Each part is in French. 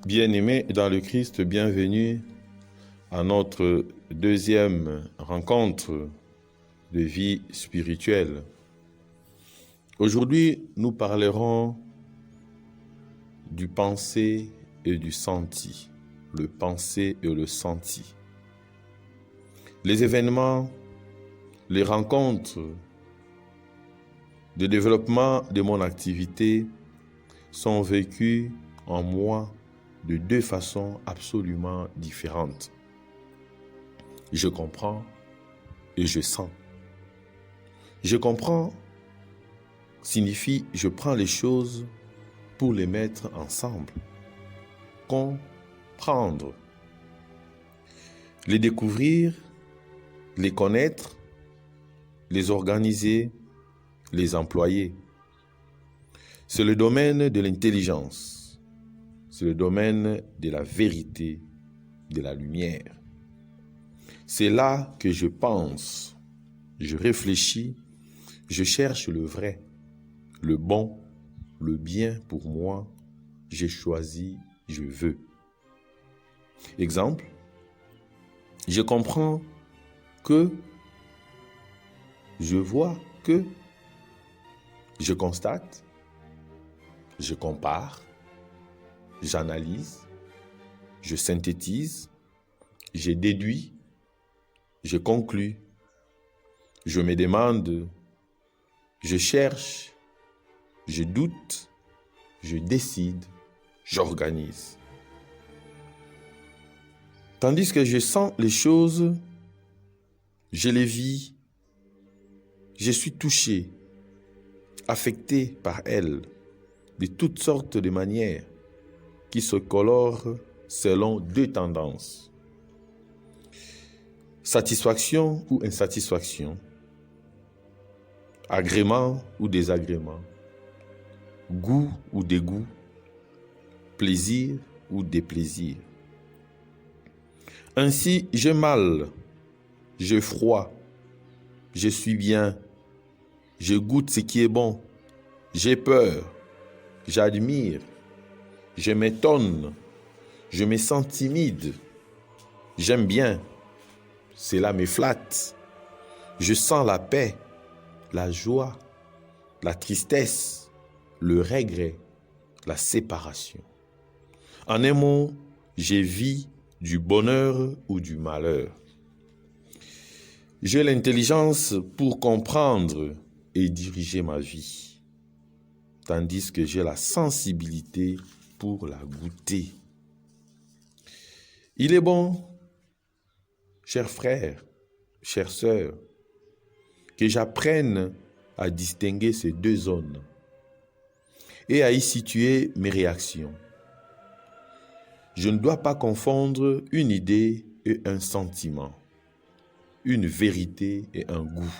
Bien-aimés dans le Christ, bienvenue à notre deuxième rencontre de vie spirituelle. Aujourd'hui, nous parlerons du pensé et du senti, le pensé et le senti. Les événements, les rencontres, le développement de mon activité sont vécus en moi de deux façons absolument différentes. Je comprends et je sens. Je comprends signifie je prends les choses pour les mettre ensemble. Comprendre. Les découvrir, les connaître, les organiser, les employer. C'est le domaine de l'intelligence. C'est le domaine de la vérité, de la lumière. C'est là que je pense, je réfléchis, je cherche le vrai, le bon, le bien pour moi. J'ai choisi, je veux. Exemple, je comprends que, je vois que, je constate, je compare, j'analyse, je synthétise, je déduis, je conclus, je me demande, je cherche, je doute, je décide, j'organise. Tandis que je sens les choses, je les vis, je suis touché, affecté par elles, de toutes sortes de manières, qui se colorent selon deux tendances. Satisfaction ou insatisfaction, agrément ou désagrément, goût ou dégoût, plaisir ou déplaisir. Ainsi, j'ai mal, j'ai froid, je suis bien, je goûte ce qui est bon, j'ai peur, j'admire, je m'étonne, je me sens timide, j'aime bien, cela me flatte, je sens la paix, la joie, la tristesse, le regret, la séparation. En un mot, je vis du bonheur ou du malheur. J'ai l'intelligence pour comprendre et diriger ma vie, tandis que j'ai la sensibilité pour la goûter. Il est bon, chers frères, chères sœurs, que j'apprenne à distinguer ces deux zones et à y situer mes réactions. Je ne dois pas confondre une idée et un sentiment, une vérité et un goût.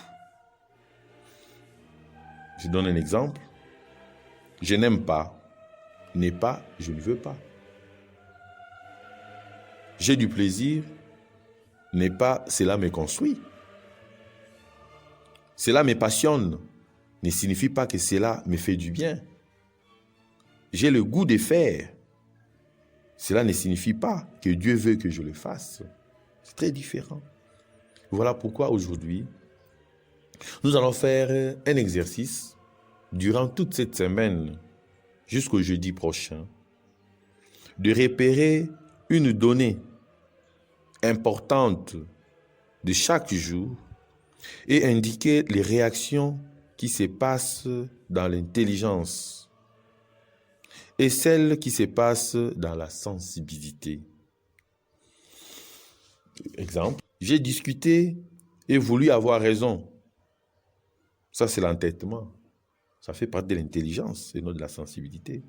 Je donne un exemple. Je n'aime pas, n'est pas, je ne veux pas. J'ai du plaisir, n'est pas, cela me construit. Cela me passionne, ne signifie pas que cela me fait du bien. J'ai le goût de faire. Cela ne signifie pas que Dieu veut que je le fasse. C'est très différent. Voilà pourquoi aujourd'hui, nous allons faire un exercice durant toute cette semaine, jusqu'au jeudi prochain, de repérer une donnée importante de chaque jour et indiquer les réactions qui se passent dans l'intelligence et celles qui se passent dans la sensibilité. Exemple, j'ai discuté et voulu avoir raison. Ça, c'est l'entêtement. Ça fait partie de l'intelligence et non de la sensibilité.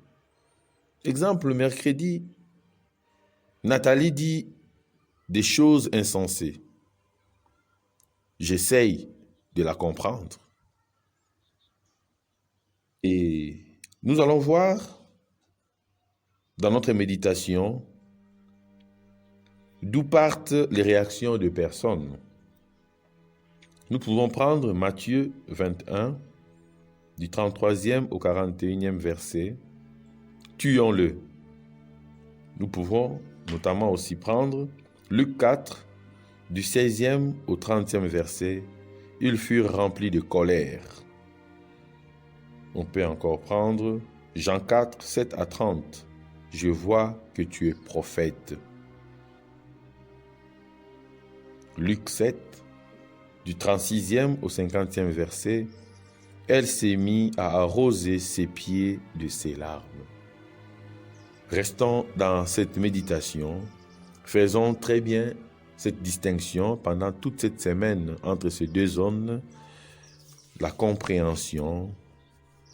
Exemple, mercredi, Nathalie dit des choses insensées. J'essaye de la comprendre. Et nous allons voir dans notre méditation d'où partent les réactions de personnes. Nous pouvons prendre Matthieu 21, du 33e au 41e verset. Tuons-le. Nous pouvons notamment aussi prendre Luc 4, du 16e au 30e verset. Ils furent remplis de colère. On peut encore prendre Jean 4, 7 à 30. Je vois que tu es prophète. Luc 7, du 36e au 50e verset. Elle s'est mise à arroser ses pieds de ses larmes. Restons dans cette méditation. Faisons très bien cette distinction pendant toute cette semaine entre ces deux zones, la compréhension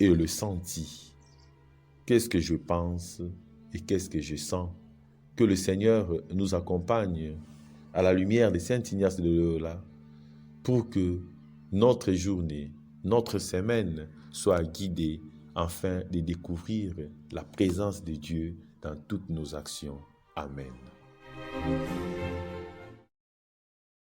et le senti. Qu'est-ce que je pense et qu'est-ce que je sens? Que le Seigneur nous accompagne à la lumière de Saint Ignace de Loyola pour que notre journée, notre semaine soit guidée afin de découvrir la présence de Dieu dans toutes nos actions. Amen.